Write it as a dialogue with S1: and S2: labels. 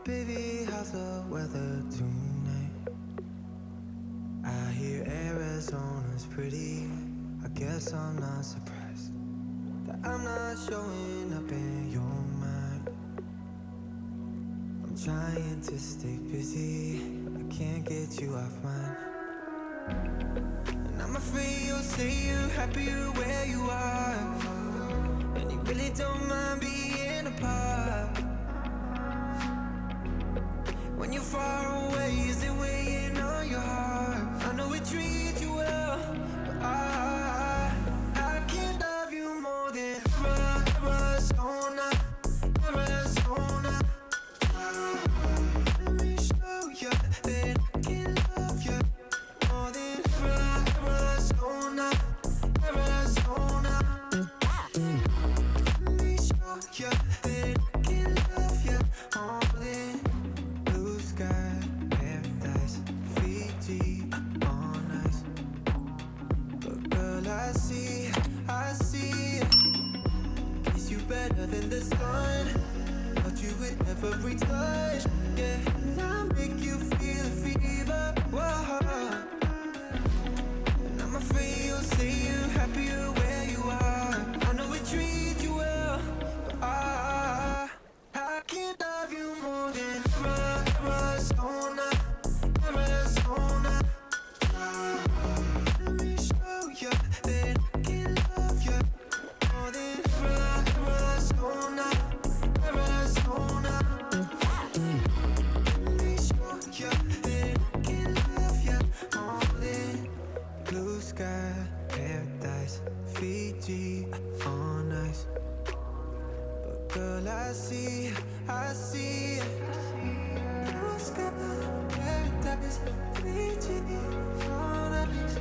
S1: Baby, how's the weather tonight? I hear Arizona's pretty. I guess I'm not surprised that I'm not showing up in your mind. I'm trying to stay busy, but I can't get you off mine. And I'm afraid you'll say you're happier where you are, and you really don't mind being apart. When you're far away, is it weighing on your heart? I know it treats you well, but I can't love you more than Arizona, Arizona. Let me show you that I can love you more than Arizona, Arizona. Let me show you that I can love you more than blue sky, paradise, Fiji, on ice. But girl, I see kiss you better than the sun. Thought you would never retouch, yeah. Now I make you feel the fever, whoa. And I'm afraid you'll say you're happier where you are. I know it treats you well, but I can't love you more than Arizona, Arizona. Let me show you that I can love you more than Arizona, Arizona. Let me show you that I can love you more than blue sky, paradise, Fiji, on ice. But girl, I see blue sky, paradise, Fiji, on ice.